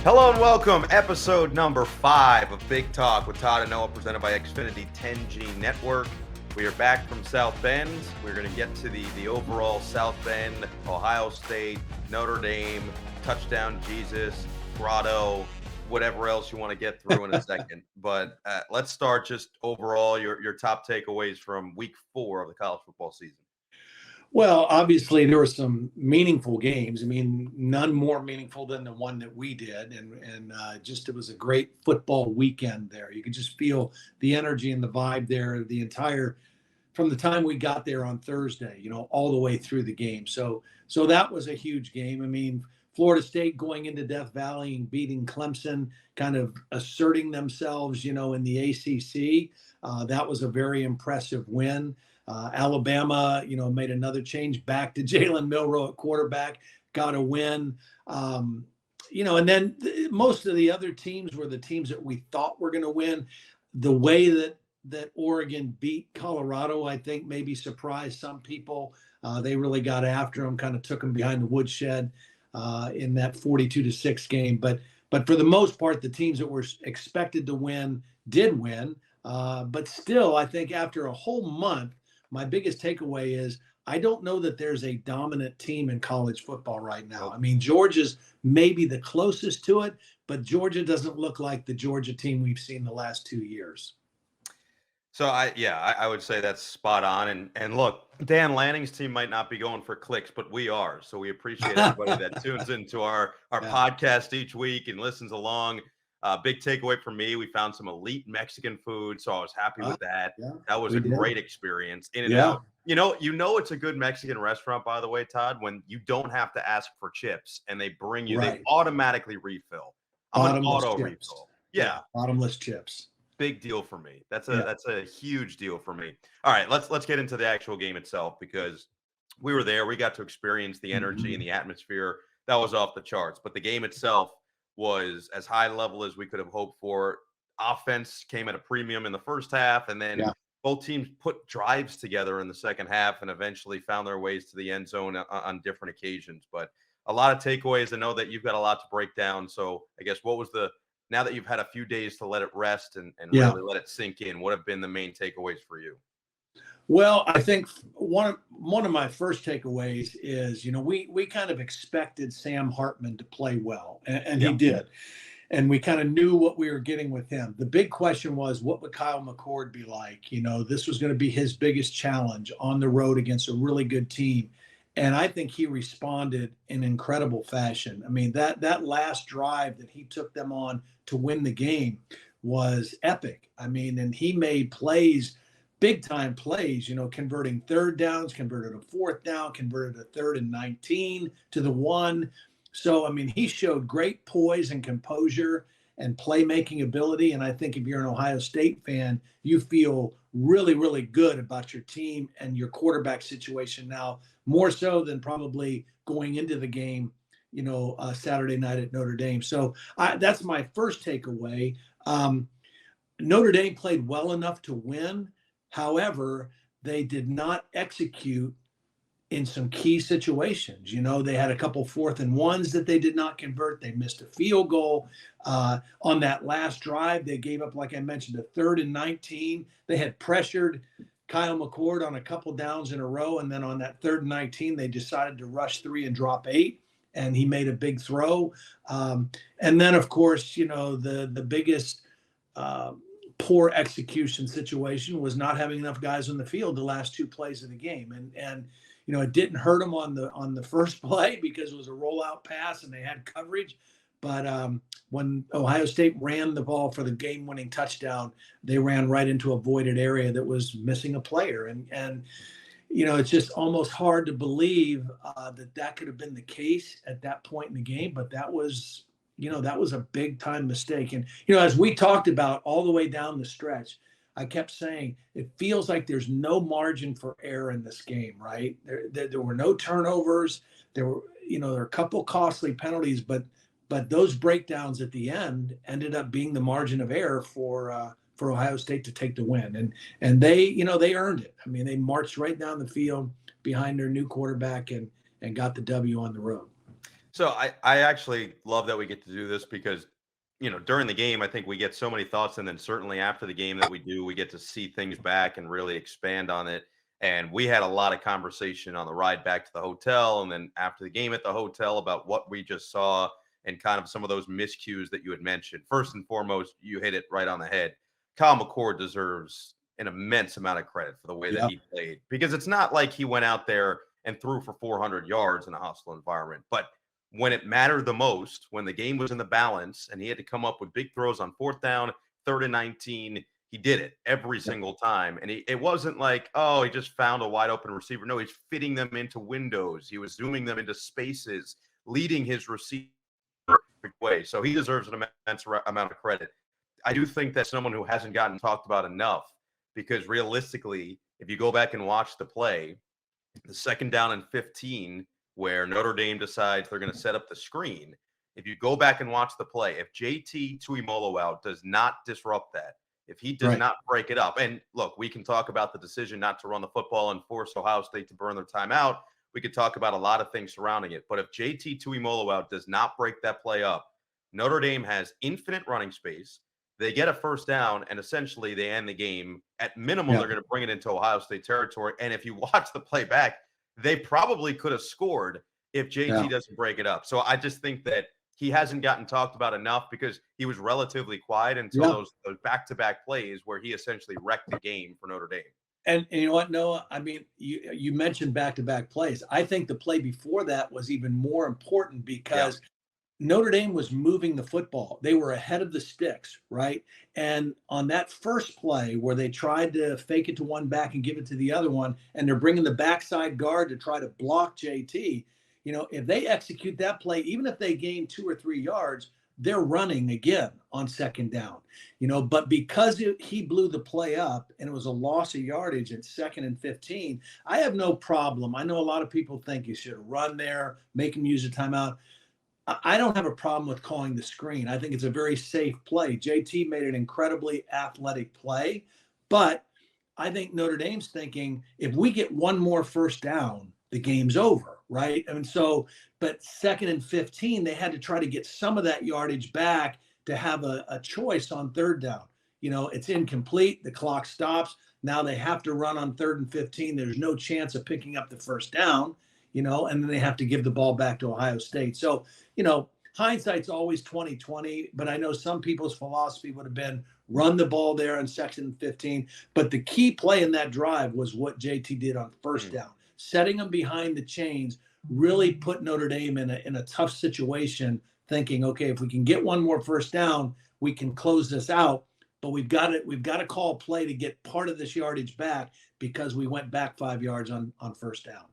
Hello and welcome, episode number 5 of Big Talk with Todd and Noah, presented by Xfinity 10G Network. We are back from South Bend. We're going to get to the overall South Bend, Ohio State, Notre Dame, touchdown Jesus, grotto, whatever else you want to get through in a second. But let's start just overall your top takeaways from week 4 of the college football season. Well, obviously there were some meaningful games. I mean, none more meaningful than the one that we did, and just it was a great football weekend there. You could just feel the energy and the vibe there, from the time we got there on Thursday, all the way through the game. So that was a huge game. I mean, Florida State going into Death Valley and beating Clemson, kind of asserting themselves, in the ACC. That was a very impressive win. Alabama, made another change back to Jalen Milroe at quarterback, got a win. And then most of the other teams were the teams that we thought were going to win. The way that Oregon beat Colorado, I think, maybe surprised some people. They really got after them, kind of took them behind the woodshed in that 42-6 game. But for the most part, the teams that were expected to win did win. But still, I think after a whole month, my biggest takeaway is I don't know that there's a dominant team in college football right now. I mean, Georgia's maybe the closest to it, but Georgia doesn't look like the Georgia team we've seen the last 2 years. So I would say that's spot on. And look, Dan Lanning's team might not be going for clicks, but we are. So we appreciate everybody that tunes into our podcast each week and listens along. Big takeaway for me, we found some elite Mexican food, so I was happy with that. Yeah, that was a great experience. In and out. It's a good Mexican restaurant, by the way, Todd, when you don't have to ask for chips and they bring you, they automatically refill. I'm an auto refill. Yeah, bottomless chips. Big deal for me. That's a huge deal for me. All right, let's get into the actual game itself, because we were there. We got to experience the energy and the atmosphere. That was off the charts. But the game itself was as high level as we could have hoped for. Offense came at a premium in the first half, and then both teams put drives together in the second half and eventually found their ways to the end zone on different occasions. But a lot of takeaways. I know that you've got a lot to break down. So I guess now that you've had a few days to let it rest and really let it sink in, what have been the main takeaways for you? Well, I think one of my first takeaways is, we kind of expected Sam Hartman to play well, and he did. And we kind of knew what we were getting with him. The big question was, what would Kyle McCord be like? This was going to be his biggest challenge on the road against a really good team. And I think he responded in incredible fashion. I mean, that last drive that he took them on to win the game was epic. I mean, and he made plays, big time plays, converting third downs, converted a fourth down, converted a 3rd and 19 to the 1. So, I mean, he showed great poise and composure and playmaking ability. And I think if you're an Ohio State fan, you feel really, really good about your team and your quarterback situation now, more so than probably going into the game, Saturday night at Notre Dame. So that's my first takeaway. Notre Dame played well enough to win. However, they did not execute in some key situations. They had a couple 4th and 1s that they did not convert. They missed a field goal. On that last drive, they gave up, like I mentioned, a 3rd and 19. They had pressured Kyle McCord on a couple downs in a row. And then on that 3rd and 19, they decided to rush 3 and drop 8. And he made a big throw. And then, of course, the biggest poor execution situation was not having enough guys on the field the last 2 plays of the game. And it didn't hurt them on the first play because it was a rollout pass and they had coverage. But when Ohio State ran the ball for the game-winning touchdown, they ran right into a voided area that was missing a player. And it's just almost hard to believe that could have been the case at that point in the game. But that was a big-time mistake. And, as we talked about all the way down the stretch, I kept saying it feels like there's no margin for error in this game, right? There were no turnovers. There were a couple costly penalties, but those breakdowns at the end ended up being the margin of error for Ohio State to take the win. And they earned it. I mean, they marched right down the field behind their new quarterback and got the W on the road. So I actually love that we get to do this because, during the game, I think we get so many thoughts. And then certainly after the game that we get to see things back and really expand on it. And we had a lot of conversation on the ride back to the hotel and then after the game at the hotel about what we just saw and kind of some of those miscues that you had mentioned. First and foremost, you hit it right on the head. Kyle McCord deserves an immense amount of credit for the way that Yep. he played because it's not like he went out there and threw for 400 yards in a hostile environment, but when it mattered the most, when the game was in the balance and he had to come up with big throws on 4th down, 3rd and 19, he did it every single time. And it wasn't like, oh, he just found a wide open receiver. No, he's fitting them into windows. He was zooming them into spaces, leading his receiver way. So he deserves an immense amount of credit. I do think that's someone who hasn't gotten talked about enough because realistically, if you go back and watch the play, the 2nd down and 15, where Notre Dame decides they're going to set up the screen. If you go back and watch the play, if JT Tuimoloau does not disrupt that, if he does not break it up, and look, we can talk about the decision not to run the football and force Ohio State to burn their timeout. We could talk about a lot of things surrounding it. But if JT Tuimoloau does not break that play up, Notre Dame has infinite running space. They get a 1st down, and essentially they end the game. At minimum, they're going to bring it into Ohio State territory. And if you watch the play back, they probably could have scored if JT doesn't break it up. So I just think that he hasn't gotten talked about enough because he was relatively quiet until those back-to-back plays where he essentially wrecked the game for Notre Dame. And you know what, Noah? I mean, you mentioned back-to-back plays. I think the play before that was even more important because Notre Dame was moving the football. They were ahead of the sticks, right? And on that first play where they tried to fake it to one back and give it to the other one, and they're bringing the backside guard to try to block JT, if they execute that play, even if they gain 2 or 3 yards, they're running again on 2nd down. But because he blew the play up and it was a loss of yardage at 2nd and 15, I have no problem. I know a lot of people think you should run there, make him use a timeout. I don't have a problem with calling the screen. I think it's a very safe play. JT made an incredibly athletic play, but I think Notre Dame's thinking if we get one more 1st down, the game's over, right? And so, but 2nd and 15, they had to try to get some of that yardage back to have a choice on 3rd down. It's incomplete. The clock stops. Now they have to run on 3rd and 15. There's no chance of picking up the 1st down. And then they have to give the ball back to Ohio State. So, hindsight's always 20/20, but I know some people's philosophy would have been run the ball there on 2nd and 15. But the key play in that drive was what JT did on 1st down, setting them behind the chains, really put Notre Dame in a tough situation, thinking, okay, if we can get one more 1st down, we can close this out. But we've got to call play to get part of this yardage back because we went back 5 yards on 1st down.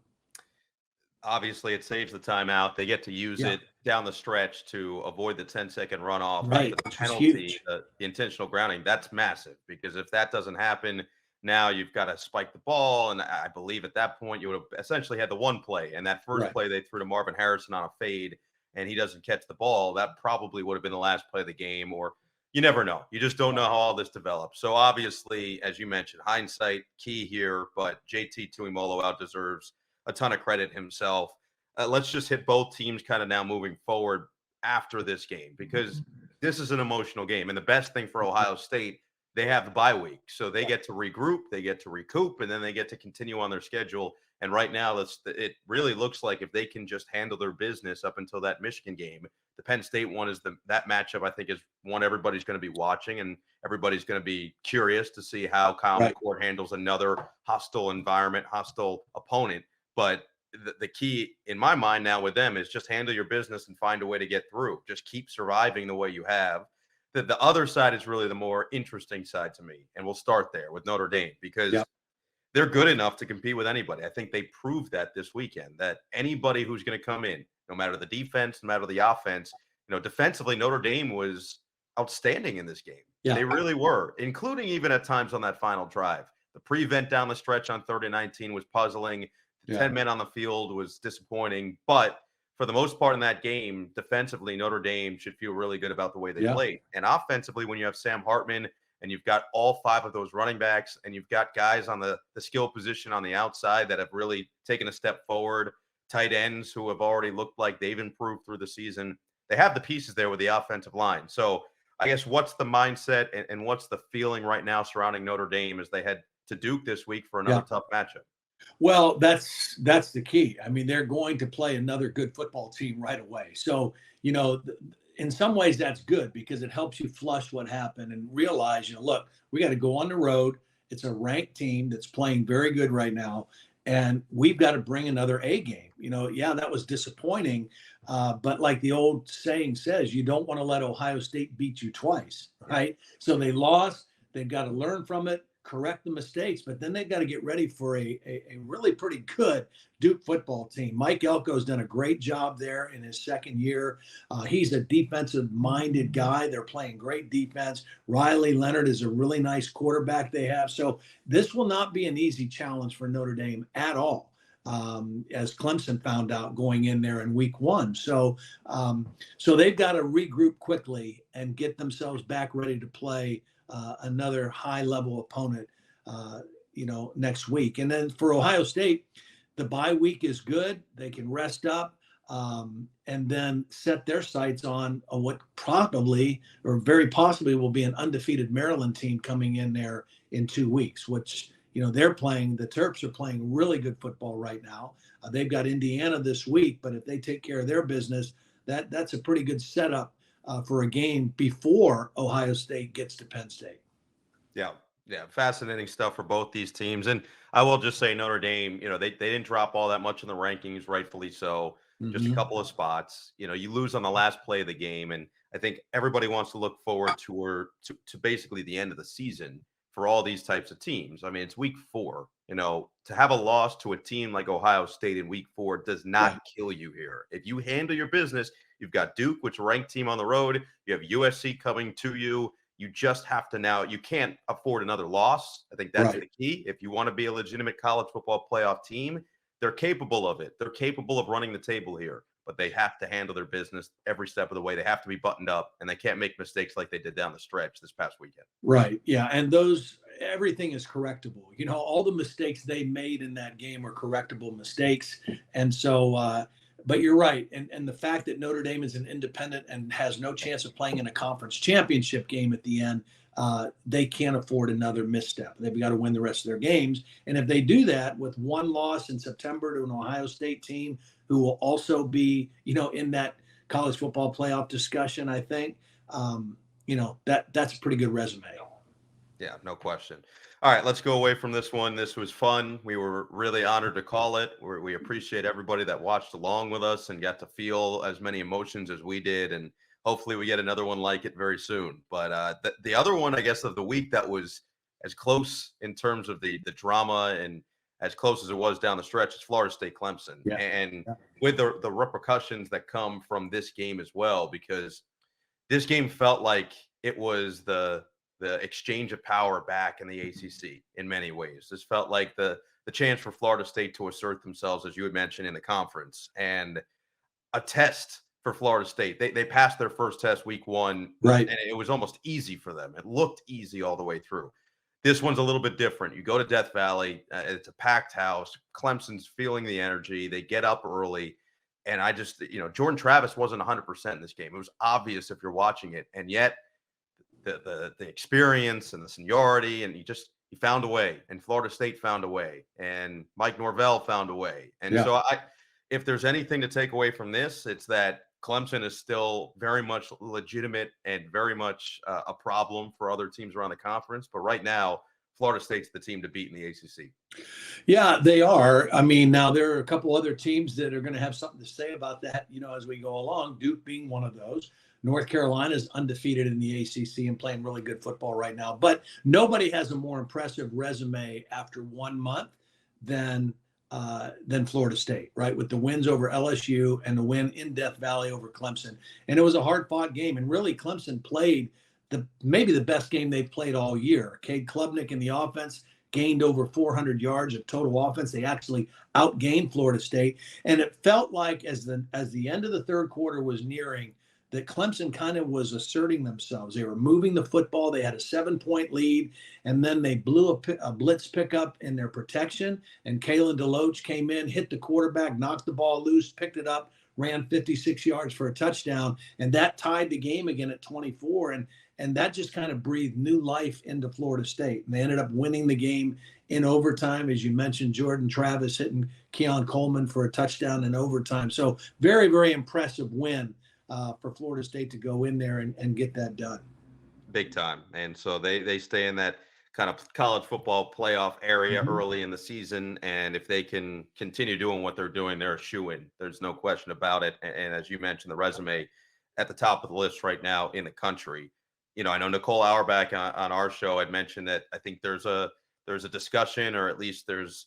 Obviously, it saves the timeout. They get to use it down the stretch to avoid the 10-second runoff. Right, The penalty, the intentional grounding, that's massive because if that doesn't happen, now you've got to spike the ball. And I believe at that point, you would have essentially had the one play. And that first play they threw to Marvin Harrison on a fade, and he doesn't catch the ball. That probably would have been the last play of the game, or you never know. You just don't know how all this develops. So obviously, as you mentioned, hindsight key here, but JT Tuimoloau deserves a ton of credit himself. Let's just hit both teams kind of now moving forward after this game because this is an emotional game. And the best thing for Ohio State, they have the bye week. So they get to regroup, they get to recoup, and then they get to continue on their schedule. And right now, it really looks like if they can just handle their business up until that Michigan game, the Penn State one is that matchup, I think, is one everybody's going to be watching, and everybody's going to be curious to see how Kyle McCord handles another hostile environment, hostile opponent. But the key in my mind now with them is just handle your business and find a way to get through. Just keep surviving the way you have. The other side is really the more interesting side to me. And we'll start there with Notre Dame because they're good enough to compete with anybody. I think they proved that this weekend, that anybody who's going to come in, no matter the defense, no matter the offense, defensively, Notre Dame was outstanding in this game. Yeah. They really were, including even at times on that final drive. The prevent down the stretch on 3rd and 19 was puzzling. 10 men on the field was disappointing, but for the most part in that game, defensively, Notre Dame should feel really good about the way they played. And offensively, when you have Sam Hartman and you've got all 5 of those running backs and you've got guys on the skill position on the outside that have really taken a step forward, tight ends who have already looked like they've improved through the season. They have the pieces there with the offensive line. So I guess what's the mindset and what's the feeling right now surrounding Notre Dame as they head to Duke this week for another tough matchup? Well, that's the key. I mean, they're going to play another good football team right away. So, in some ways that's good because it helps you flush what happened and realize, look, we got to go on the road. It's a ranked team that's playing very good right now. And we've got to bring another A game. Yeah, that was disappointing. But like the old saying says, you don't want to let Ohio State beat you twice, right? So they lost. They've got to learn from it, correct the mistakes, but then they've got to get ready for a really pretty good Duke football team. Mike Elko's done a great job there in his second year. He's a defensive-minded guy. They're playing great defense. Riley Leonard is a really nice quarterback they have. So this will not be an easy challenge for Notre Dame at all, as Clemson found out going in there in week one. So they've got to regroup quickly and get themselves back ready to play another high-level opponent, next week. And then for Ohio State, the bye week is good. They can rest up and then set their sights on what probably or very possibly will be an undefeated Maryland team coming in there in 2 weeks, which, they're playing. The Terps are playing really good football right now. They've got Indiana this week, but if they take care of their business, that's a pretty good setup for a game before Ohio State gets to Penn State. Yeah, fascinating stuff for both these teams. And I will just say Notre Dame, they didn't drop all that much in the rankings, rightfully so. Just a couple of spots. You lose on the last play of the game, and I think everybody wants to look forward to basically the end of the season for all these types of teams. I mean, it's week 4. To have a loss to a team like Ohio State in week 4 does not kill you here. If you handle your business, you've got Duke, which is a ranked team on the road. You have USC coming to you. You just have to now, you can't afford another loss. I think that's the key. If you want to be a legitimate college football playoff team, they're capable of it. They're capable of running the table here, but they have to handle their business every step of the way. They have to be buttoned up, and they can't make mistakes like they did down the stretch this past weekend. Right. Yeah. And everything is correctable. All the mistakes they made in that game are correctable mistakes. And so, but you're right. And the fact that Notre Dame is an independent and has no chance of playing in a conference championship game at the end, they can't afford another misstep. They've got to win the rest of their games. And if they do that with one loss in September to an Ohio State team who will also be, in that college football playoff discussion, I think, that's a pretty good resume. Yeah, no question. All right, let's go away from this one. This was fun. We were really honored to call it. We appreciate everybody that watched along with us and got to feel as many emotions as we did. And hopefully we get another one like it very soon. But the other one, I guess, of the week that was as close in terms of the drama and as close as it was down the stretch is Florida State Clemson. Yeah. And with the repercussions that come from this game as well, because this game felt like it was the exchange of power back in the ACC in many ways. This felt like the chance for Florida State to assert themselves, as you had mentioned, in the conference, and a test for Florida State. They passed their first test week 1, right, and it was almost easy for them. It looked easy all the way through. This one's a little bit different. You go to Death Valley. It's a packed house. Clemson's feeling the energy. They get up early. And I just, Jordan Travis wasn't 100% in this game. It was obvious if you're watching it. And yet the experience and the seniority, and he found a way, and Florida State found a way, and Mike Norvell found a way. And so if there's anything to take away from this, it's that Clemson is still very much legitimate and very much a problem for other teams around the conference. But right now, Florida State's the team to beat in the ACC. Yeah, they are. I mean, now there are a couple other teams that are going to have something to say about that, as we go along, Duke being one of those. North Carolina is undefeated in the ACC and playing really good football right now. But nobody has a more impressive resume after 1 month than Florida State, right? With the wins over LSU and the win in Death Valley over Clemson. And it was a hard-fought game. And really, Clemson played maybe the best game they've played all year. Cade Klubnik in the offense gained over 400 yards of total offense. They actually outgained Florida State. And it felt like as the end of the third quarter was nearing, that Clemson kind of was asserting themselves. They were moving the football. They had a 7-point lead, and then they blew a blitz pickup in their protection. And Kalen DeLoach came in, hit the quarterback, knocked the ball loose, picked it up, ran 56 yards for a touchdown, and that tied the game again at 24. And that just kind of breathed new life into Florida State. And they ended up winning the game in overtime, as you mentioned, Jordan Travis hitting Keon Coleman for a touchdown in overtime. So very, very impressive win for Florida State to go in there and get that done. Big time. And so they stay in that kind of college football playoff area early in the season. And if they can continue doing what they're doing, they're a shoo-in. There's no question about it. And as you mentioned, the resume at the top of the list right now in the country. You know, I know Nicole Auerbach on our show had mentioned that I think there's a discussion, or at least there's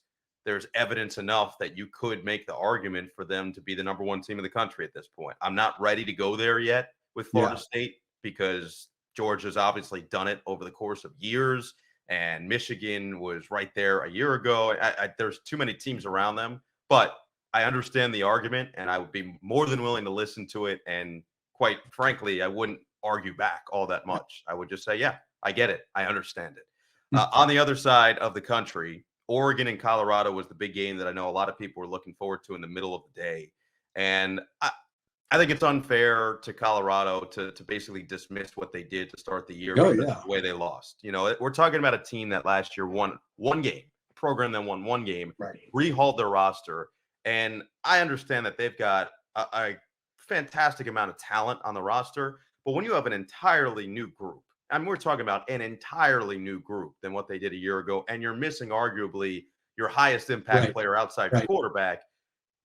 evidence enough that you could make the argument for them to be the number one team in the country at this point. I'm not ready to go there yet with Florida State, because Georgia's obviously done it over the course of years, and Michigan was right there a year ago. There's too many teams around them, but I understand the argument, and I would be more than willing to listen to it. And quite frankly, I wouldn't argue back all that much. I would just say, yeah, I get it. I understand it. On the other side of the country, Oregon and Colorado was the big game that I know a lot of people were looking forward to in the middle of the day. And I think it's unfair to Colorado to basically dismiss what they did to start the year because of the way they lost. You know, we're talking about a team that last year won one game, a program that won one game, rehauled their roster. And I understand that they've got a fantastic amount of talent on the roster. But when you have an entirely new group, I mean, we're talking about an entirely new group than what they did a year ago, and you're missing arguably your highest impact player outside your quarterback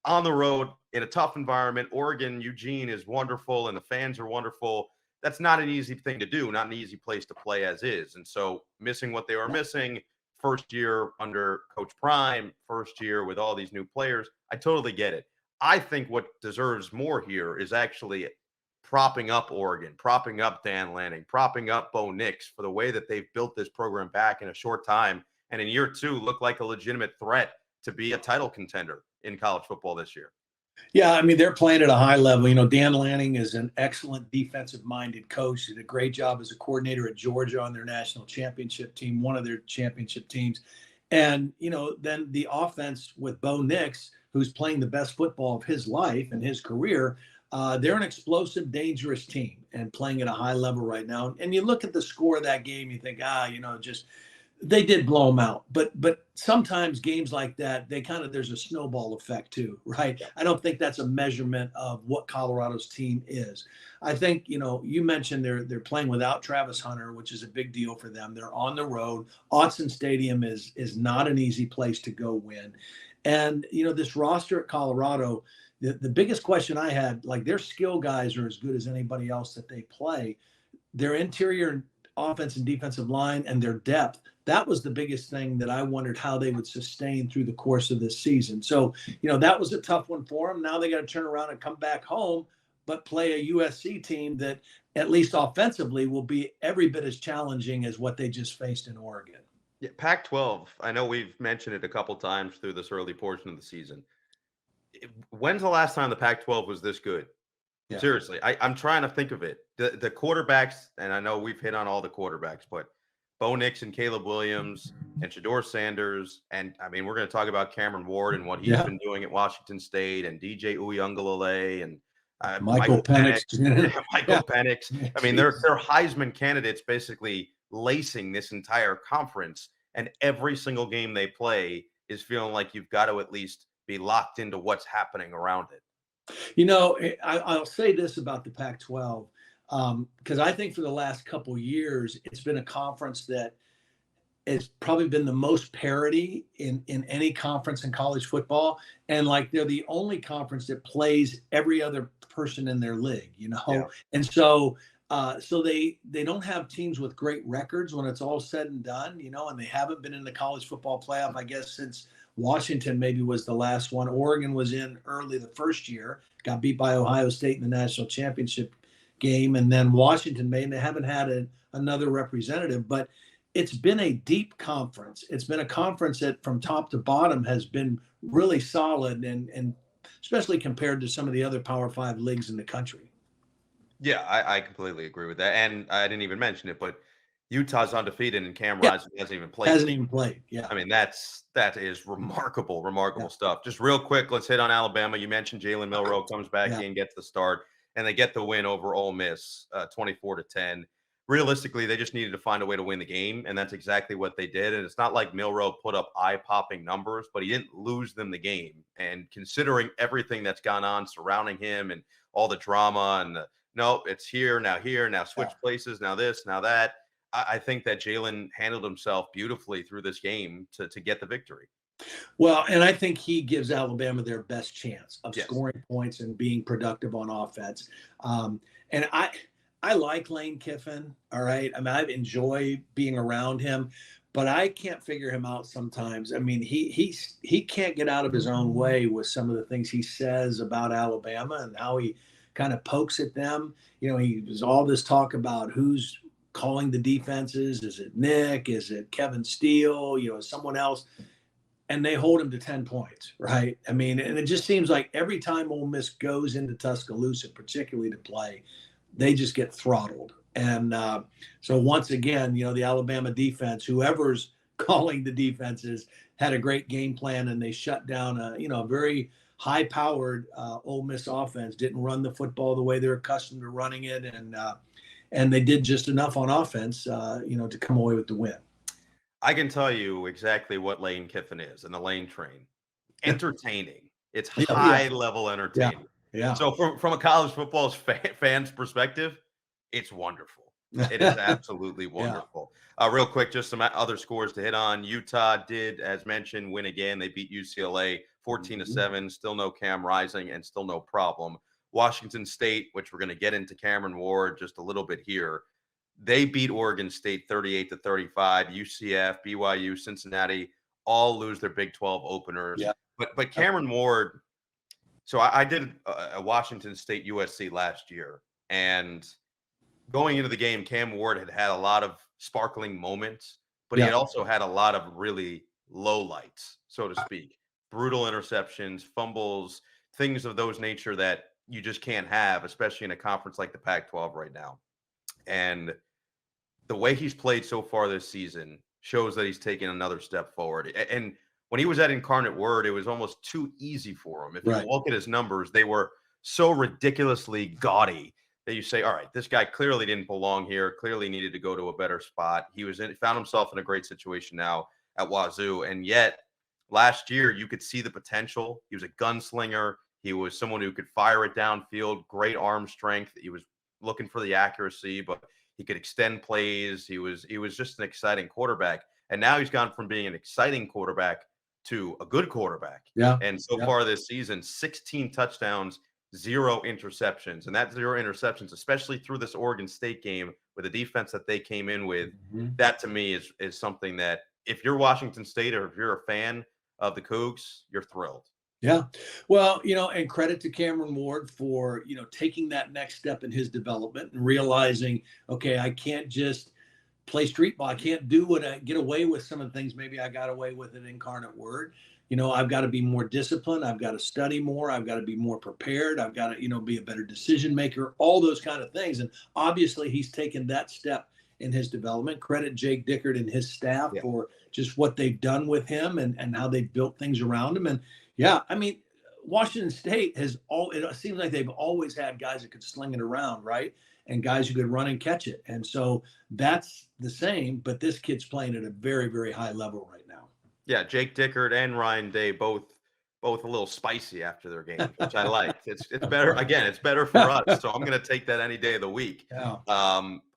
on the road in a tough environment. Oregon, Eugene is wonderful, and the fans are wonderful. That's not an easy thing to do, not an easy place to play as is. And so missing what they were missing, first year under Coach Prime, first year with all these new players, I totally get it. I think what deserves more here is actually propping up Oregon, propping up Dan Lanning, propping up Bo Nix for the way that they've built this program back in a short time. And in year two, look like a legitimate threat to be a title contender in college football this year. Yeah, I mean, they're playing at a high level. You know, Dan Lanning is an excellent defensive-minded coach. Did a great job as a coordinator at Georgia on their national championship team, one of their championship teams. And, you know, then the offense with Bo Nix, who's playing the best football of his life and his career, they're an explosive, dangerous team and playing at a high level right now. And you look at the score of that game, you think, you know, just they did blow them out. But sometimes games like that, there's a snowball effect too, right? I don't think that's a measurement of what Colorado's team is. I think, you know, you mentioned they're playing without Travis Hunter, which is a big deal for them. They're on the road. Autzen Stadium is not an easy place to go win. And, you know, this roster at Colorado, the biggest question I had, like, their skill guys are as good as anybody else that they play. Their interior offense and defensive line and their depth, that was the biggest thing that I wondered how they would sustain through the course of this season. So, you know, that was a tough one for them. Now they got to turn around and come back home, but play a USC team that, at least offensively, will be every bit as challenging as what they just faced in Oregon. Yeah, Pac-12, I know we've mentioned it a couple times through this early portion of the season. When's the last time the Pac-12 was this good? Yeah. Seriously, I'm trying to think of it. The quarterbacks, and I know we've hit on all the quarterbacks, but Bo Nix and Caleb Williams and Shedeur Sanders, and I mean, we're going to talk about Cameron Ward and what he's been doing at Washington State, and DJ Uiagalelei and Michael Penix. Michael Penix. I mean, they're Heisman candidates, basically lacing this entire conference, and every single game they play is feeling like you've got to at least be locked into what's happening around it. You know, I'll say this about the Pac-12, because I think for the last couple of years, it's been a conference that has probably been the most parity in any conference in college football. And like, they're the only conference that plays every other person in their league, you know? Yeah. And so they don't have teams with great records when it's all said and done, you know, and they haven't been in the college football playoff, I guess, since Washington maybe was the last one. Oregon was in early the first year, got beat by Ohio State in the national championship game, and then Washington made, and they haven't had another representative. But it's been a deep conference. It's been a conference that from top to bottom has been really solid, and especially compared to some of the other Power 5 leagues in the country. Yeah, I completely agree with that. And I didn't even mention it, but Utah's undefeated and Cam Yeah, Rising hasn't even played hasn't yet. even played. Yeah, I mean, that is remarkable, yeah, remarkable stuff. Just real quick, let's hit on Alabama. You mentioned Jalen Milroe comes back yeah. in, gets the start, and they get the win over Ole Miss, 24-10. Realistically, they just needed to find a way to win the game, and that's exactly what they did. And it's not like Milroe put up eye-popping numbers, but he didn't lose them the game. And considering everything that's gone on surrounding him and all the drama and no, it's here, now Yeah. switch places, now this, now that. I think that Jalen handled himself beautifully through this game to get the victory. Well, and I think he gives Alabama their best chance of Yes. scoring points and being productive on offense. And I like Lane Kiffin. All right. I mean, I enjoy being around him, but I can't figure him out sometimes. I mean, he can't get out of his own way with some of the things he says about Alabama and how he kind of pokes at them. You know, he was all this talk about who's calling the defenses. Is it Nick? Is it Kevin Steele? You know, someone else? And they hold him to 10 points, right? I mean, and it just seems like every time Ole Miss goes into Tuscaloosa, particularly to play, they just get throttled. And so once again, you know, the Alabama defense, whoever's calling the defenses, had a great game plan, and they shut down a very high-powered Ole Miss offense. Didn't run the football the way they're accustomed to running it, and they did just enough on offense, to come away with the win. I can tell you exactly what Lane Kiffin is and the Lane train. Entertaining. It's Yeah, yeah, high level yeah, entertainment. yeah. So from a college football fan's perspective, it's wonderful. It is absolutely Yeah. wonderful. Real quick, just some other scores to hit on. Utah did, as mentioned, win again. They beat UCLA 14-7. Still no Cam Rising and still no problem. Washington State, which we're going to get into Cameron Ward just a little bit here. They beat Oregon State 38-35. UCF, BYU, Cincinnati all lose their Big 12 openers. Yeah. But Cameron Ward. So I did a Washington State USC last year, and going into the game, Cam Ward had a lot of sparkling moments, but he Yeah. had also had a lot of really low lights, so to speak. Brutal interceptions, fumbles, things of those nature that you just can't have, especially in a conference like the Pac-12 right now. And the way he's played so far this season shows that he's taken another step forward. And when he was at Incarnate Word, it was almost too easy for him. If you Right. look at his numbers, they were so ridiculously gaudy that you say, all right, this guy clearly didn't belong here, clearly needed to go to a better spot. Found himself in a great situation now at Wazoo. And yet last year, you could see the potential. He was a gunslinger. He was someone who could fire it downfield, great arm strength. He was looking for the accuracy, but he could extend plays. He was just an exciting quarterback. And now he's gone from being an exciting quarterback to a good quarterback. Yeah. And so Yeah. far this season, 16 touchdowns, 0 interceptions. And that 0 interceptions, especially through this Oregon State game with the defense that they came in with, that to me is something that if you're Washington State or if you're a fan of the Cougs, you're thrilled. Yeah. Well, and credit to Cameron Ward for, taking that next step in his development and realizing, okay, I can't just play street ball. I can't do what I get away with some of the things maybe I got away with in Incarnate Word. I've got to be more disciplined. I've got to study more. I've got to be more prepared. I've got to, be a better decision maker, all those kind of things. And obviously he's taken that step in his development. Credit Jake Dickert and his staff for just what they've done with him and how they've built things around him. And yeah, I mean, Washington State it seems like they've always had guys that could sling it around, right? And guys who could run and catch it. And so that's the same, but this kid's playing at a very, very high level right now. Yeah, Jake Dickert and Ryan Day both a little spicy after their games, which I like. It's better. Again, it's better for us. So I'm going to take that any day of the week. Yeah.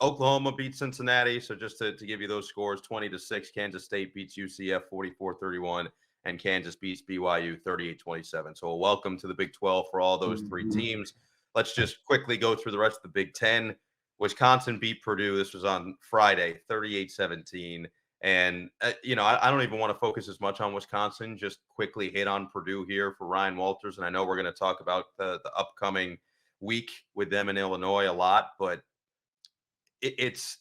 Oklahoma beats Cincinnati. So just to give you those scores, 20-6. Kansas State beats UCF 44-31. And Kansas beats BYU 38-27. So a welcome to the Big 12 for all those three teams. Let's just quickly go through the rest of the Big 10. Wisconsin beat Purdue. This was on Friday, 38-17. And, I don't even want to focus as much on Wisconsin, just quickly hit on Purdue here for Ryan Walters. And I know we're going to talk about the upcoming week with them in Illinois a lot, but it's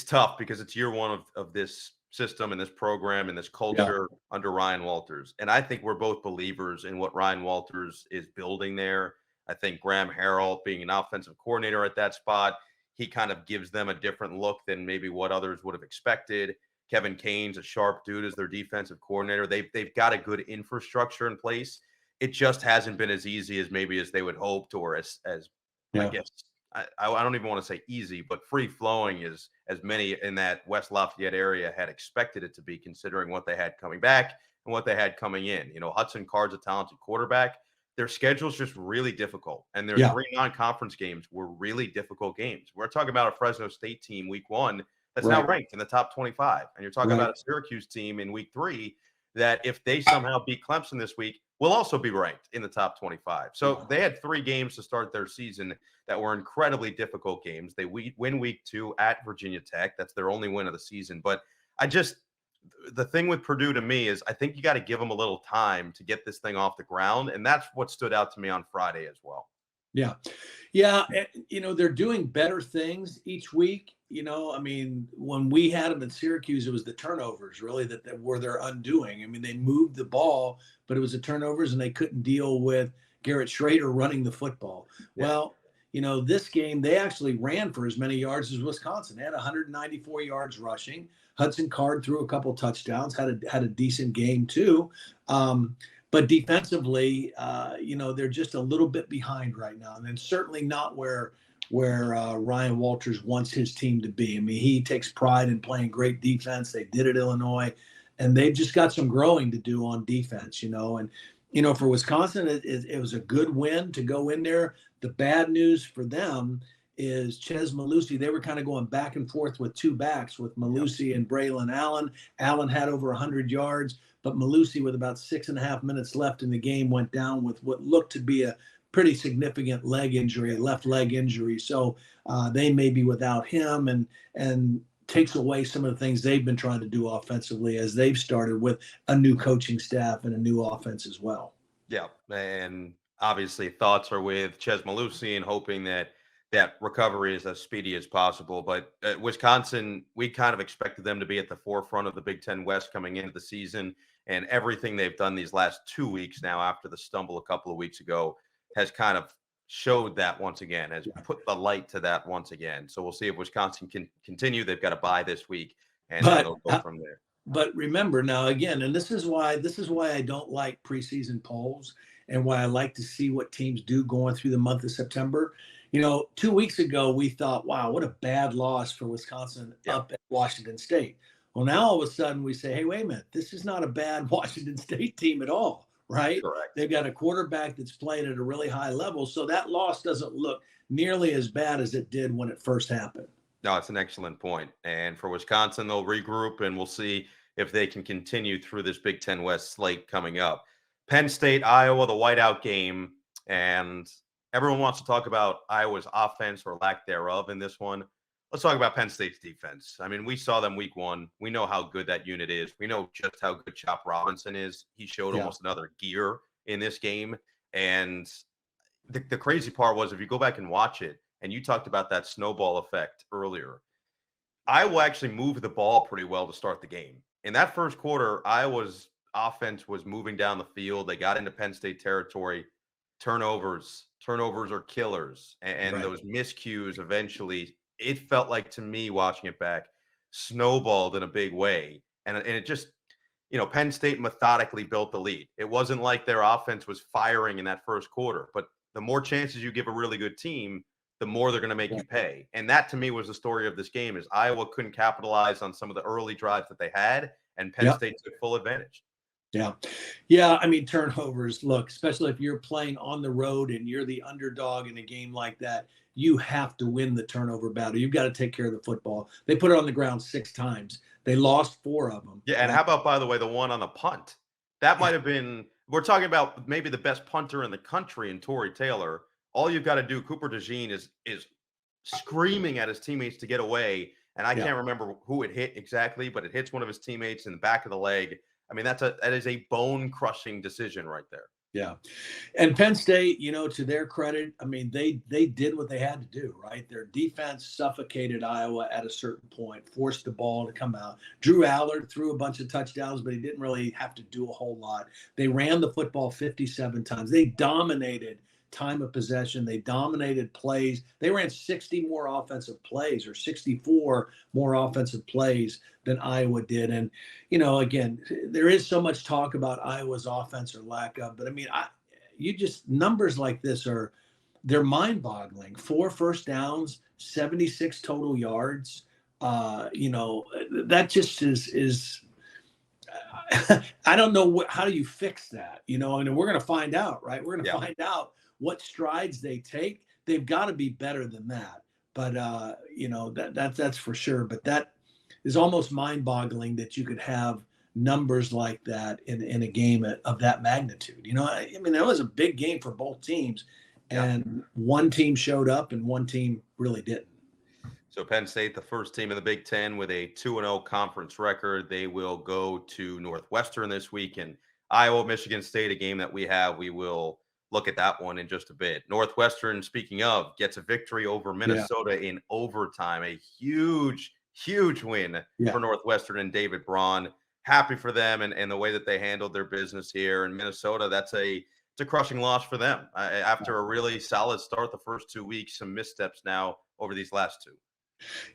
tough because it's year one of this system and this program and this culture under Ryan Walters. And I think we're both believers in what Ryan Walters is building there. I think Graham Harrell being an offensive coordinator at that spot, he kind of gives them a different look than maybe what others would have expected. Kevin Kane's a sharp dude as their defensive coordinator. They've got a good infrastructure in place. It just hasn't been as easy as maybe as they would hoped, or as I guess I don't even want to say easy, but free flowing as many in that West Lafayette area had expected it to be, considering what they had coming back and what they had coming in. Hudson Card's a talented quarterback. Their schedule's just really difficult, and their 3 non-conference games were really difficult games. We're talking about a Fresno State team week 1 that's now ranked in the top 25, and you're talking about a Syracuse team in week 3 that, if they somehow beat Clemson this week, will also be ranked in the top 25. So they had 3 games to start their season that were incredibly difficult games. They win week 2 at Virginia Tech. That's their only win of the season. But the thing with Purdue to me is I think you got to give them a little time to get this thing off the ground. And that's what stood out to me on Friday as well. Yeah. Yeah. They're doing better things each week. When we had them in Syracuse, it was the turnovers really that were their undoing. They moved the ball, but it was the turnovers, and they couldn't deal with Garrett Schrader running the football. Yeah. Well, this game, they actually ran for as many yards as Wisconsin. They had 194 yards rushing. Hudson Card threw a couple touchdowns, had a decent game too. But defensively, they're just a little bit behind right now, and certainly not where Ryan Walters wants his team to be. He takes pride in playing great defense. They did at Illinois, and they've just got some growing to do on defense, And, for Wisconsin, it was a good win to go in there. The bad news for them is Ches Malusi. They were kind of going back and forth with 2 backs, with Malusi and Braylon Allen. Allen had over 100 yards, but Malusi, with about 6.5 minutes left in the game, went down with what looked to be a pretty significant left leg injury. So they may be without him, and takes away some of the things they've been trying to do offensively as they've started with a new coaching staff and a new offense as well. Yeah. And obviously thoughts are with Ches Malusi and hoping that recovery is as speedy as possible. But Wisconsin, we kind of expected them to be at the forefront of the Big Ten West coming into the season, and everything they've done these last 2 weeks now after the stumble a couple of weeks ago has kind of showed that once again, has put the light to that once again. So we'll see if Wisconsin can continue. They've got a bye this week, and they'll go from there. But remember now, again, and this is why I don't like preseason polls, and why I like to see what teams do going through the month of September. 2 weeks ago, we thought, wow, what a bad loss for Wisconsin up at Washington State. Well, now all of a sudden we say, hey, wait a minute, this is not a bad Washington State team at all, right? Correct. They've got a quarterback that's playing at a really high level. So that loss doesn't look nearly as bad as it did when it first happened. No, it's an excellent point. And for Wisconsin, they'll regroup, and we'll see if they can continue through this Big Ten West slate coming up. Penn State, Iowa, the whiteout game. And everyone wants to talk about Iowa's offense or lack thereof in this one. Let's talk about Penn State's defense. We saw them week 1. We know how good that unit is. We know just how good Chop Robinson is. He showed almost another gear in this game. And the crazy part was, if you go back and watch it, and you talked about that snowball effect earlier, Iowa actually moved the ball pretty well to start the game. In that first quarter, Iowa's offense was moving down the field. They got into Penn State territory. Turnovers are killers. And those miscues eventually, it felt like, to me, watching it back, snowballed in a big way. And it just, Penn State methodically built the lead. It wasn't like their offense was firing in that first quarter, but the more chances you give a really good team, the more they're going to make you pay. And that, to me, was the story of this game, is Iowa couldn't capitalize on some of the early drives that they had, and Penn State took full advantage. Yeah. Turnovers, look, especially if you're playing on the road and you're the underdog in a game like that, you have to win the turnover battle. You've got to take care of the football. They put it on the ground 6 times. They lost 4 of them. Yeah, and how about, by the way, the one on the punt? That might have been, we're talking about maybe the best punter in the country in Torrey Taylor. All you've got to do, Cooper DeJean is screaming at his teammates to get away. And I can't remember who it hit exactly, but it hits one of his teammates in the back of the leg. That is a bone-crushing decision right there. Yeah. And Penn State, to their credit, they did what they had to do, right? Their defense suffocated Iowa at a certain point, forced the ball to come out. Drew Allard threw a bunch of touchdowns, but he didn't really have to do a whole lot. They ran the football 57 times. They dominated time of possession. They dominated plays. They ran 60 more offensive plays or 64 more offensive plays than Iowa did. And, again, there is so much talk about Iowa's offense or lack of, but I mean, numbers like this they're mind-boggling. 4 first downs, 76 total yards. That just is I don't know how do you fix that, and we're going to find out, right? We're going to find out what strides they take. They've got to be better than that. But, that's for sure. But that is almost mind-boggling that you could have numbers like that in a game of that magnitude. I mean, that was a big game for both teams, and one team showed up and one team really didn't. So Penn State, the first team in the Big Ten with a 2-0 conference record. They will go to Northwestern this week, and Iowa, Michigan State, a game that we will look at that one in just a bit. Northwestern, speaking of, gets a victory over Minnesota in overtime. A huge, huge win for Northwestern and David Braun. Happy for them and the way that they handled their business here. And Minnesota, it's a crushing loss for them. After a really solid start the first 2 weeks, some missteps now over these last two.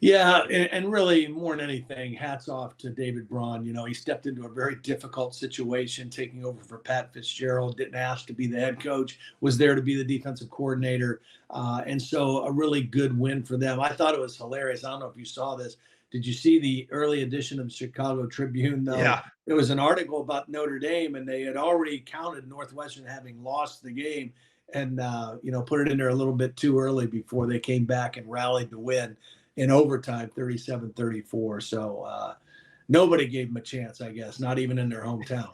Yeah, and really more than anything, hats off to David Braun. He stepped into a very difficult situation, taking over for Pat Fitzgerald, didn't ask to be the head coach, was there to be the defensive coordinator. And so a really good win for them. I thought it was hilarious. I don't know if you saw this. Did you see the early edition of the Chicago Tribune, though? Yeah. It was an article about Notre Dame, and they had already counted Northwestern having lost the game and, put it in there a little bit too early before they came back and rallied to win in overtime, 37-34. So nobody gave them a chance, I guess, not even in their hometown.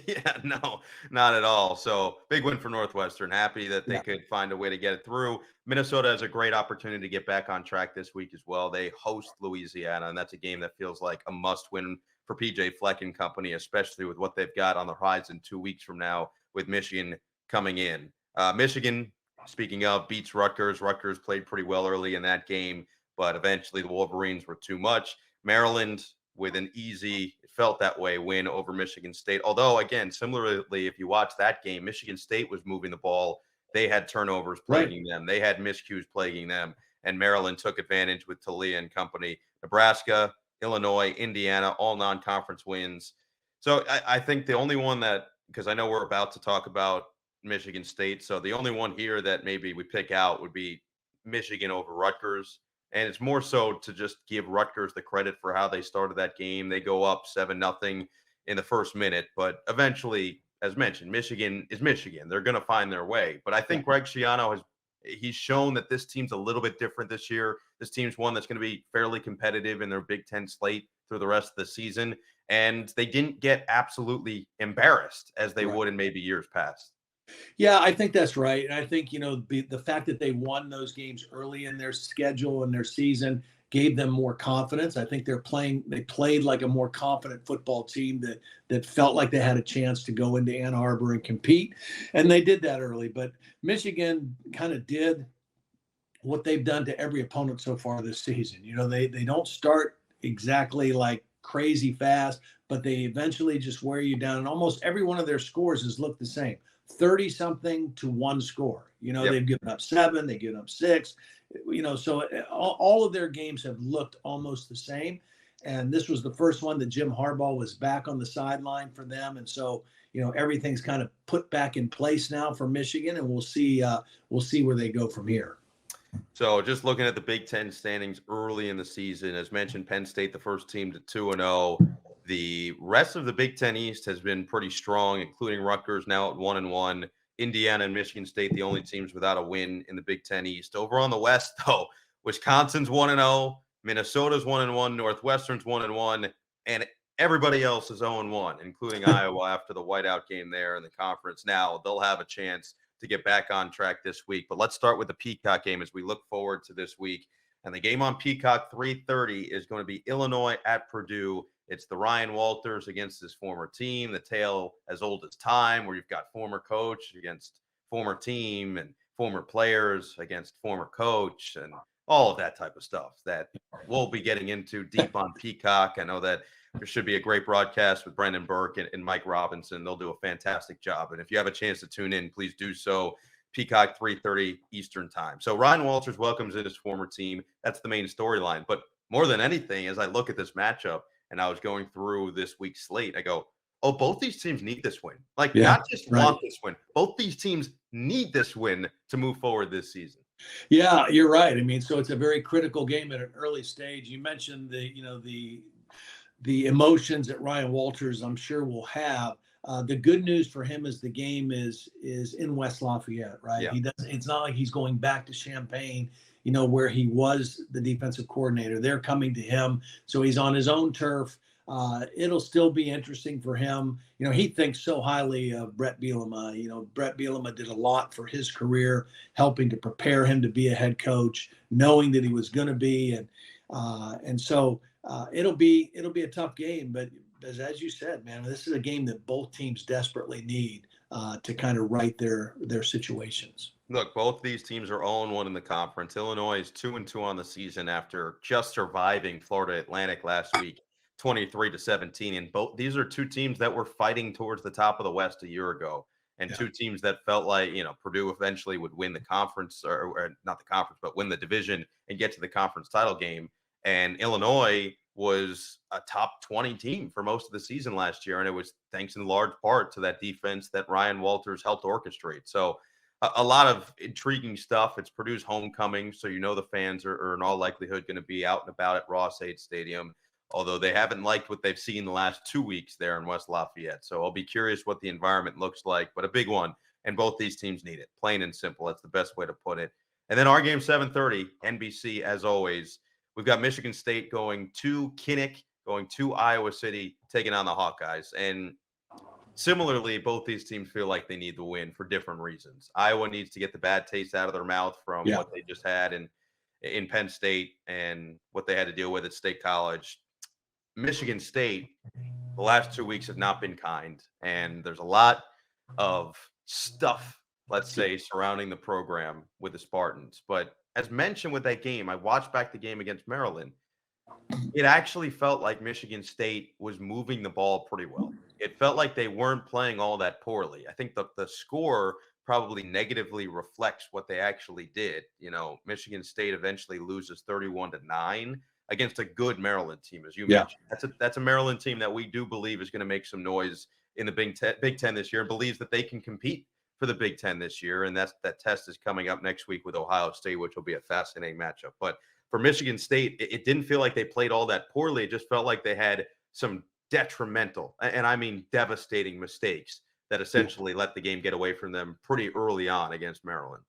Yeah, no, not at all. So big win for Northwestern. Happy that they could find a way to get it through. Minnesota has a great opportunity to get back on track this week as well. They host Louisiana, and that's a game that feels like a must-win for PJ Fleck and company, especially with what they've got on the horizon 2 weeks from now with Michigan coming in. Michigan, speaking of, beats Rutgers. Rutgers played pretty well early in that game, but eventually the Wolverines were too much. Maryland with an easy, it felt that way, win over Michigan State. Although, again, similarly, if you watch that game, Michigan State was moving the ball. They had turnovers plaguing them. They had miscues plaguing them. And Maryland took advantage with Talia and company. Nebraska, Illinois, Indiana, all non-conference wins. So I think the only one that, because I know we're about to talk about Michigan State, so the only one here that maybe we pick out would be Michigan over Rutgers. And it's more so to just give Rutgers the credit for how they started that game. They go up 7-0 in the first minute, but eventually, as mentioned, Michigan is Michigan. They're going to find their way. But I think Greg Schiano he's shown that this team's a little bit different this year. This team's one that's going to be fairly competitive in their Big Ten slate through the rest of the season. And they didn't get absolutely embarrassed as they would in maybe years past. Yeah, I think that's right. And I think, the fact that they won those games early in their schedule and their season gave them more confidence. I think they played like a more confident football team that felt like they had a chance to go into Ann Arbor and compete. And they did that early. But Michigan kind of did what they've done to every opponent so far this season. They don't start exactly like crazy fast, but they eventually just wear you down. And almost every one of their scores has looked the same. 30-something to one score. They've given up 7, they've given up 6. So all of their games have looked almost the same. And this was the first one that Jim Harbaugh was back on the sideline for them. And so, everything's kind of put back in place now for Michigan, and we'll see where they go from here. So just looking at the Big Ten standings early in the season, as mentioned, Penn State, the first team to 2-0. The rest of the Big Ten East has been pretty strong, including Rutgers now at 1-1. Indiana and Michigan State, the only teams without a win in the Big Ten East. Over on the West, though, Wisconsin's 1-0, Minnesota's 1-1, Northwestern's 1-1, and everybody else is 0-1, including Iowa after the whiteout game there in the conference. Now they'll have a chance to get back on track this week. But let's start with the Peacock game as we look forward to this week. And the game on Peacock, 3:30, is going to be Illinois at Purdue. It's the Ryan Walters against his former team, the tale as old as time, where you've got former coach against former team and former players against former coach and all of that type of stuff that we'll be getting into deep on Peacock. I know that there should be a great broadcast with Brendan Burke and Mike Robinson. They'll do a fantastic job. And if you have a chance to tune in, please do so. Peacock 3:30 Eastern time. So Ryan Walters welcomes in his former team. That's the main storyline. But more than anything, as I look at this matchup and I was going through this week's slate, I go, oh, both these teams need this win. Like, not just want this win. Both these teams need this win to move forward this season. Yeah, you're right. I mean, so it's a very critical game at an early stage. You mentioned the emotions that Ryan Walters, I'm sure, will have. The good news for him is the game is in West Lafayette, right? Yeah. He does. It's not like he's going back to Champaign, where he was the defensive coordinator. They're coming to him, so he's on his own turf. It'll still be interesting for him. He thinks so highly of Brett Bielema. Brett Bielema did a lot for his career, helping to prepare him to be a head coach, knowing that he was going to be, and so it'll be a tough game. But as you said, man, this is a game that both teams desperately need to kind of right their situations. Look, both these teams are 0-1 in the conference. Illinois is 2-2 on the season after just surviving Florida Atlantic last week, 23-17. And both these are two teams that were fighting towards the top of the West a year ago, and two teams that felt like Purdue eventually would win the conference, or not the conference, but win the division and get to the conference title game. And Illinois was a top 20 team for most of the season last year, and it was thanks in large part to that defense that Ryan Walters helped orchestrate. So a lot of intriguing stuff. It's Purdue's homecoming, so the fans are in all likelihood going to be out and about at Ross-Ade Stadium, although they haven't liked what they've seen the last 2 weeks there in West Lafayette. So I'll be curious what the environment looks like, but a big one, and both these teams need it, plain and simple. That's the best way to put it. And then our game, 7:30, NBC, as always. We've got Michigan State going to Kinnick, going to Iowa City, taking on the Hawkeyes. And similarly, both these teams feel like they need the win for different reasons. Iowa needs to get the bad taste out of their mouth from what they just had in Penn State and what they had to deal with at State College. Michigan State, the last 2 weeks have not been kind. And there's a lot of stuff, let's say, surrounding the program with the Spartans. But as mentioned with that game, I watched back the game against Maryland. It actually felt like Michigan State was moving the ball pretty well. It felt like they weren't playing all that poorly. I think the score probably negatively reflects what they actually did. Michigan State eventually loses 31-9 against a good Maryland team, as you mentioned. That's a Maryland team that we do believe is going to make some noise in the Big Ten this year, and believes that they can compete for the Big Ten this year. And that test is coming up next week with Ohio State, which will be a fascinating matchup. But for Michigan State, it didn't feel like they played all that poorly. It just felt like they had some detrimental, and I mean devastating, mistakes that essentially let the game get away from them pretty early on against Maryland.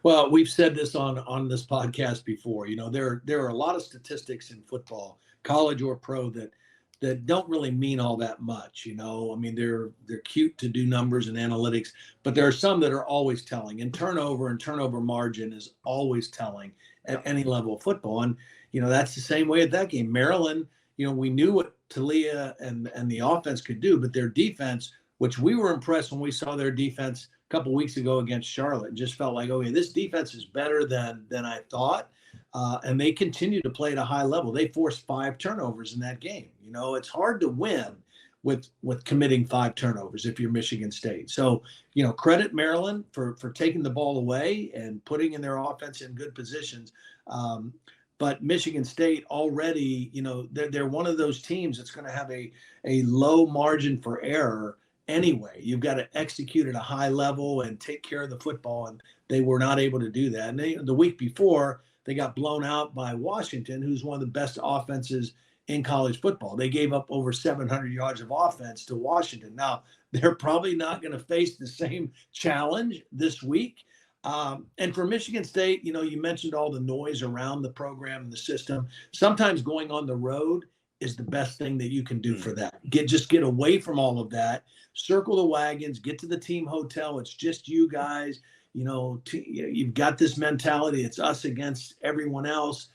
Well, we've said this on this podcast before. There are a lot of statistics in football, college or pro, that don't really mean all that much. I mean, they're cute to do numbers and analytics, but there are some that are always telling. And turnover margin is always telling at any level of football. And that's the same way at that game. Maryland, we knew what Talia and the offense could do, but their defense, which we were impressed when we saw their defense a couple of weeks ago against Charlotte, just felt like, okay, this defense is better than I thought. And they continue to play at a high level. They forced 5 turnovers in that game. It's hard to win with committing 5 turnovers if you're Michigan State. So, credit Maryland for taking the ball away and putting in their offense in good positions. But Michigan State already, they're one of those teams that's going to have a low margin for error anyway. You've got to execute at a high level and take care of the football, and they were not able to do that. And the week before, they got blown out by Washington, who's one of the best offenses in college football. They gave up over 700 yards of offense to Washington. Now, they're probably not going to face the same challenge this week. And for Michigan State, you mentioned all the noise around the program and the system. Sometimes going on the road is the best thing that you can do for that. Get away from all of that, circle the wagons, get to the team hotel. It's just you guys. You've got this mentality. It's us against everyone else.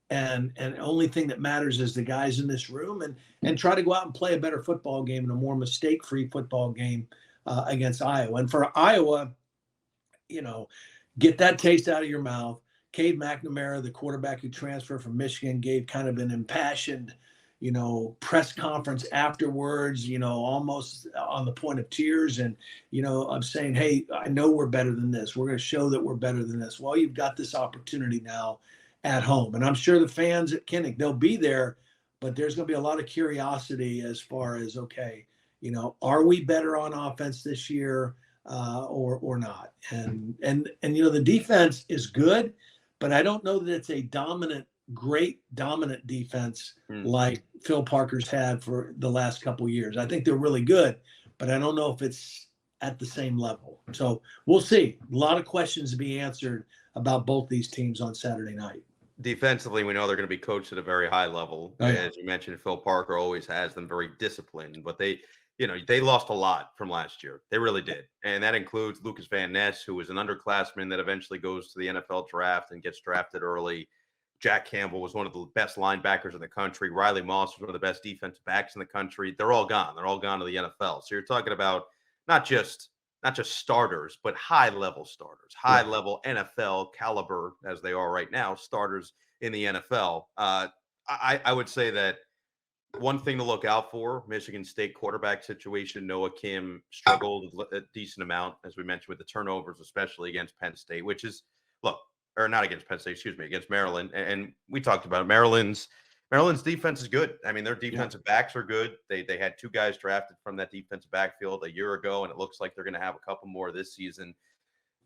And the only thing that matters is the guys in this room, and try to go out and play a better football game and a more mistake-free football game against Iowa. And for Iowa, get that taste out of your mouth. Cade McNamara, the quarterback who transferred from Michigan, gave kind of an impassioned, press conference afterwards, almost on the point of tears and, of saying, hey, I know we're better than this. We're going to show that we're better than this. Well, you've got this opportunity now at home. And I'm sure the fans at Kinnick, they'll be there, but there's going to be a lot of curiosity as far as, okay, are we better on offense this year or not? And the defense is good, but I don't know that it's a great dominant defense like Phil Parker's had for the last couple of years. I think they're really good, but I don't know if it's at the same level. So we'll see. A lot of questions to be answered about both these teams on Saturday night. Defensively, we know they're going to be coached at a very high level. Oh, yeah. As you mentioned, Phil Parker always has them very disciplined, but they lost a lot from last year. They really did. And that includes Lucas Van Ness, who was an underclassman that eventually goes to the NFL draft and gets drafted early. Jack Campbell was one of the best linebackers in the country. Riley Moss was one of the best defensive backs in the country. They're all gone. They're all gone to the NFL. So you're talking about not just starters, but high-level starters, high-level NFL caliber, as they are right now, starters in the NFL. I would say that one thing to look out for, Michigan State quarterback situation. Noah Kim struggled a decent amount, as we mentioned, with the turnovers, especially against Penn State, which is, or not against Penn State, against Maryland. And we talked about it. Maryland's defense is good. I mean, their defensive backs are good. They had 2 guys drafted from that defensive backfield a year ago, and it looks like they're going to have a couple more this season.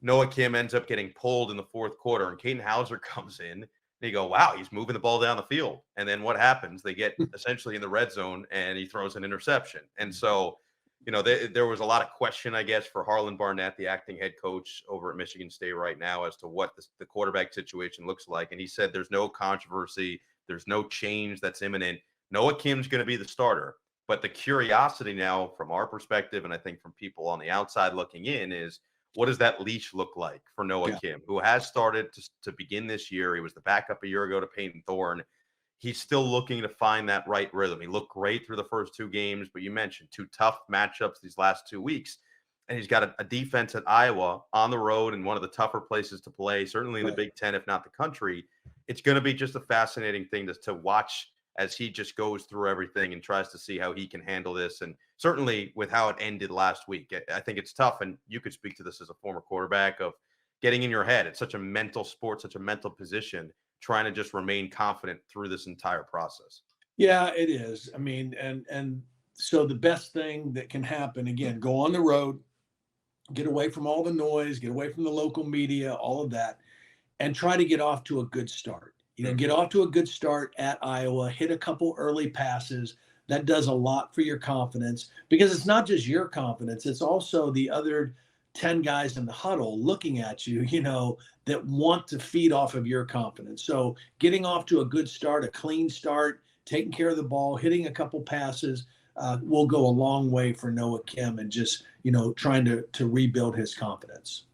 Noah Kim ends up getting pulled in the fourth quarter, and Caden Hauser comes in. And you go, wow, he's moving the ball down the field. And then what happens? They get essentially in the red zone, and he throws an interception. And so, there was a lot of question, I guess, for Harlan Barnett, the acting head coach over at Michigan State right now, as to what the quarterback situation looks like. And he said there's no controversy. There's no change that's imminent. Noah Kim's going to be the starter. But the curiosity now from our perspective, and I think from people on the outside looking in, is what does that leash look like for Noah Kim, who has started to begin this year? He was the backup a year ago to Peyton Thorne. He's still looking to find that right rhythm. He looked great through the first 2 games, but you mentioned 2 tough matchups these last 2 weeks. And he's got a defense at Iowa on the road in one of the tougher places to play, certainly in the Big Ten, if not the country. It's going to be just a fascinating thing to watch as he just goes through everything and tries to see how he can handle this. And certainly with how it ended last week, I think it's tough. And you could speak to this as a former quarterback, of getting in your head. It's such a mental sport, such a mental position, trying to just remain confident through this entire process. Yeah, it is. I mean, and so the best thing that can happen, again, go on the road, get away from all the noise, get away from the local media, all of that, and try to get off to a good start. Get off to a good start at Iowa, hit a couple early passes. That does a lot for your confidence, because it's not just your confidence. It's also the other 10 guys in the huddle looking at you, that want to feed off of your confidence. So getting off to a good start, a clean start, taking care of the ball, hitting a couple passes will go a long way for Noah Kim, and just, trying to rebuild his confidence.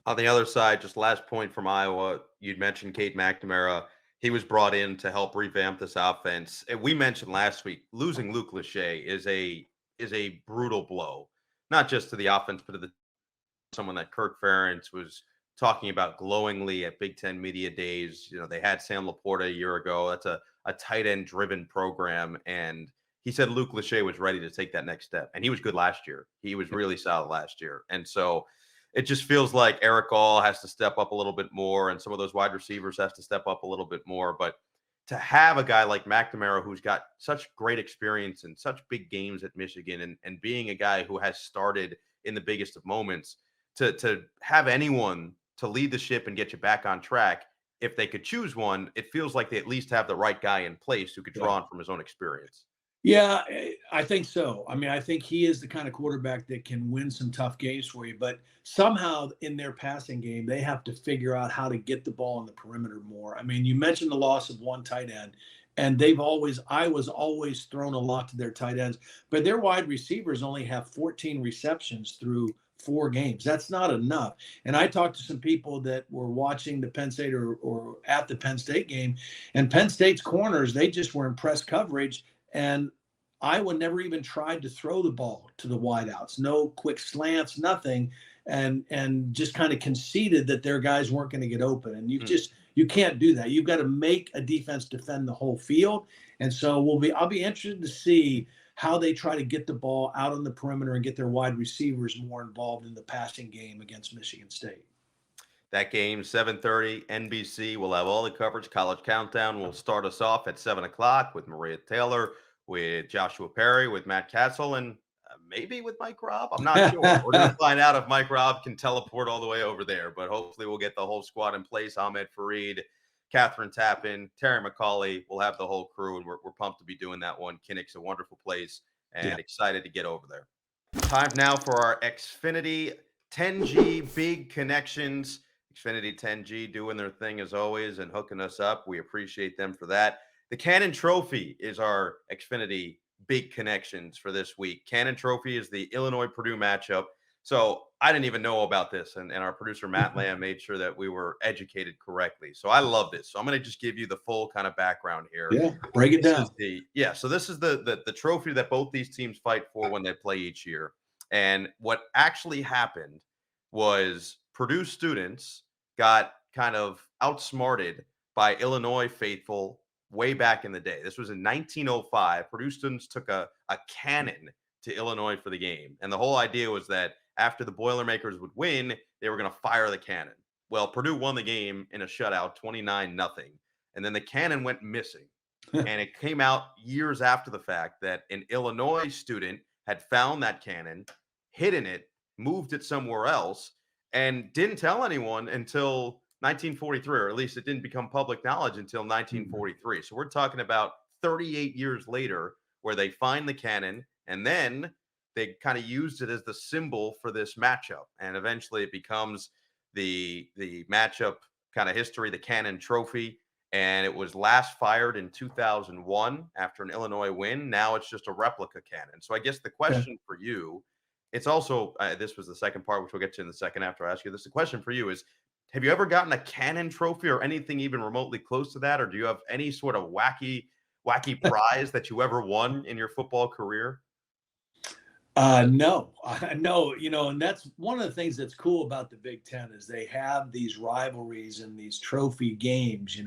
On the other side, just last point from Iowa, you'd mentioned Cade McNamara. He was brought in to help revamp this offense. And we mentioned last week, losing Luke Lachey is a brutal blow, not just to the offense, but to someone that Kirk Ferentz was talking about glowingly at Big Ten Media Days. They had Sam Laporta a year ago. That's a tight end driven program. And he said Luke Lachey was ready to take that next step. And he was good last year. He was really solid last year. And so it just feels like Eric All has to step up a little bit more, and some of those wide receivers has to step up a little bit more. But to have a guy like McNamara, who's got such great experience in such big games at Michigan, and being a guy who has started in the biggest of moments, to have anyone to lead the ship and get you back on track, if they could choose one, it feels like they at least have the right guy in place who could draw on from his own experience. Yeah, I think so. I mean, I think he is the kind of quarterback that can win some tough games for you, but somehow in their passing game, they have to figure out how to get the ball on the perimeter more. I mean, you mentioned the loss of one tight end, and Iowa's always thrown a lot to their tight ends, but their wide receivers only have 14 receptions through 4 games. That's not enough. And I talked to some people that were watching the Penn State or at the Penn State game, and Penn State's corners, they just were in press coverage. And Iowa never even tried to throw the ball to the wideouts, no quick slants, nothing, and just kind of conceded that their guys weren't going to get open. And You can't do that. You've got to make a defense defend the whole field. And so I'll be interested to see how they try to get the ball out on the perimeter and get their wide receivers more involved in the passing game against Michigan State. That game, 7:30, NBC. We'll have all the coverage. College Countdown will start us off at 7 o'clock with Maria Taylor, with Joshua Perry, with Matt Castle, and maybe with Mike Robb. I'm not sure. We're going to find out if Mike Robb can teleport all the way over there, but hopefully we'll get the whole squad in place. Ahmed Fareed, Catherine Tappan, Terry McCauley. We'll have the whole crew, and we're pumped to be doing that one. Kinnick's a wonderful place, and excited to get over there. Time now for our Xfinity 10G Big Connections. Xfinity 10G doing their thing as always and hooking us up. We appreciate them for that. The Cannon Trophy is our Xfinity Big Connections for this week. Cannon Trophy is the Illinois-Purdue matchup. So I didn't even know about this, and our producer Matt Lamb made sure that we were educated correctly. So I love this. So I'm going to just give you the full kind of background here. Yeah, break it down. So this is the trophy that both these teams fight for when they play each year. And what actually happened was Purdue students got kind of outsmarted by Illinois faithful way back in the day. This was in 1905. Purdue students took a cannon to Illinois for the game. And the whole idea was that after the Boilermakers would win, they were going to fire the cannon. Well, Purdue won the game in a shutout, 29-0. And then the cannon went missing. And it came out years after the fact that an Illinois student had found that cannon, hidden it, moved it somewhere else, and didn't tell anyone until 1943, or at least it didn't become public knowledge until 1943. So we're talking about 38 years later where they find the cannon, and then they kind of used it as the symbol for this matchup. And eventually it becomes the matchup kind of history, the Cannon Trophy. And it was last fired in 2001 after an Illinois win. Now it's just a replica cannon. So I guess the question for you, it's also, this was the second part, which we'll get to in the second after I ask you this. The question for you is, have you ever gotten a Cannon Trophy or anything even remotely close to that? Or do you have any sort of wacky prize that you ever won in your football career? No, and that's one of the things that's cool about the Big Ten is they have these rivalries and these trophy games.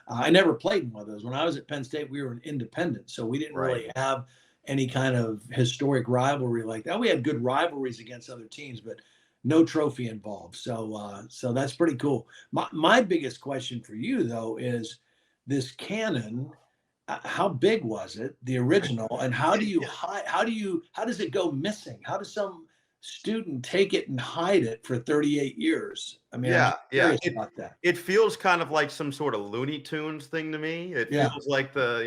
I never played in one of those. When I was at Penn State, we were an independent, so we didn't really have any kind of historic rivalry like that. We had good rivalries against other teams, but no trophy involved. So that's pretty cool. My biggest question for you though is this cannon. How big was it, the original, and how does it go missing? How does some student take it and hide it for 38 years? I mean, about that. It feels kind of like some sort of Looney Tunes thing to me. It feels like the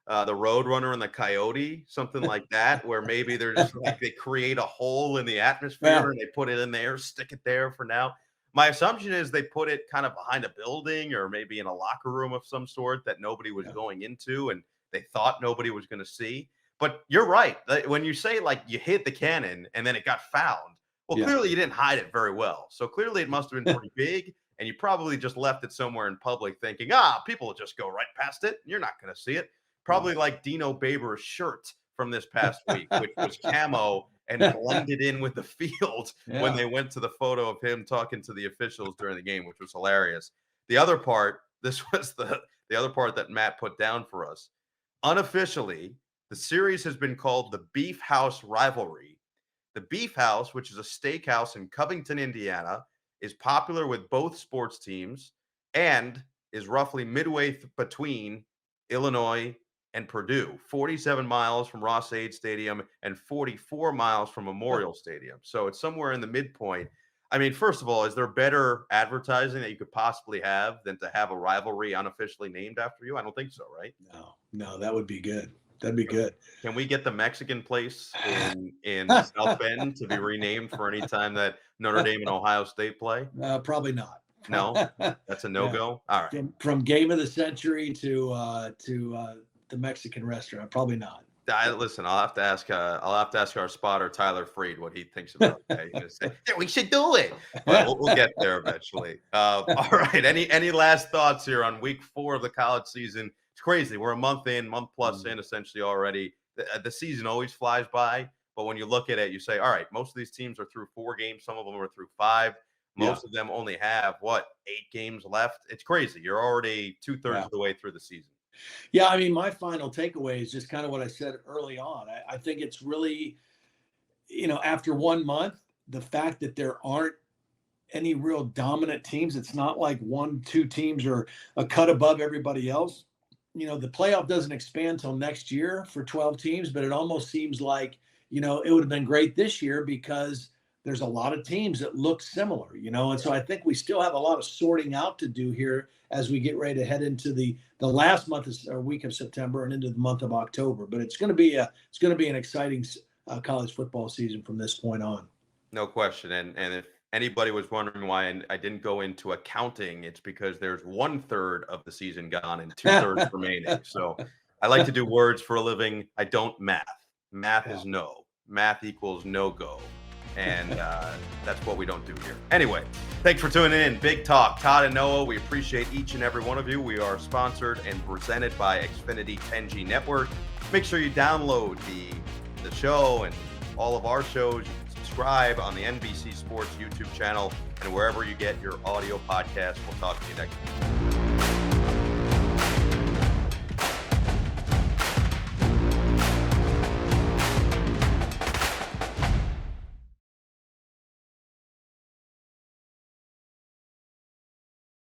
Roadrunner and the Coyote, something like that, where maybe they're just like they create a hole in the atmosphere and they put it in there, stick it there for now. My assumption is they put it kind of behind a building or maybe in a locker room of some sort that nobody was going into and they thought nobody was going to see. But you're right. When you say like you hit the cannon and then it got found, well, clearly you didn't hide it very well. So clearly it must have been pretty big and you probably just left it somewhere in public thinking, people will just go right past it. You're not going to see it. Probably like Dino Baber's shirt from this past week, which was camo and blended in with the field when they went to the photo of him talking to the officials during the game, which was hilarious. The other part, this was the other part that Matt put down for us. Unofficially, the series has been called the Beef House Rivalry. The Beef House, which is a steakhouse in Covington, Indiana, is popular with both sports teams and is roughly midway between Illinois and Purdue, 47 miles from Ross-Ade Stadium and 44 miles from Memorial Stadium. So it's somewhere in the midpoint. I mean, first of all, is there better advertising that you could possibly have than to have a rivalry unofficially named after you? I don't think so, right? No, that would be good. That'd be good. Can we get the Mexican place in South Bend to be renamed for any time that Notre Dame and Ohio State play? Probably not. No, that's a no-go. All right. From game of the century to the Mexican restaurant, probably not. Listen, I'll have to ask our spotter Tyler Freed what he thinks about it. He's gonna say, we should do it. But we'll get there eventually. All right. Any last thoughts here on week 4 of the college season? It's crazy. We're a month plus in essentially already. The season always flies by, but when you look at it, you say, all right, most of these teams are through 4 games. Some of them are through 5. Most of them only have 8 games left. It's crazy. You're already 2/3 of the way through the season. Yeah, I mean, my final takeaway is just kind of what I said early on. I think it's really, after 1 month, the fact that there aren't any real dominant teams. It's not like 1-2 teams are a cut above everybody else. The playoff doesn't expand till next year for 12 teams, but it almost seems like, it would have been great this year because there's a lot of teams that look similar, and so I think we still have a lot of sorting out to do here as we get ready to head into the last month or week of September and into the month of October. But it's going to be an exciting college football season from this point on. No question. And if anybody was wondering why I didn't go into accounting, it's because there's 1/3 of the season gone and 2/3 remaining. So I like to do words for a living. I don't math. Math is no. Math equals no go. And that's what we don't do here. Anyway, thanks for tuning in. Big Talk, Todd and Noah. We appreciate each and every one of you. We are sponsored and presented by Xfinity 10G Network. Make sure you download the show and all of our shows. You can subscribe on the NBC Sports YouTube channel and wherever you get your audio podcast. We'll talk to you next week.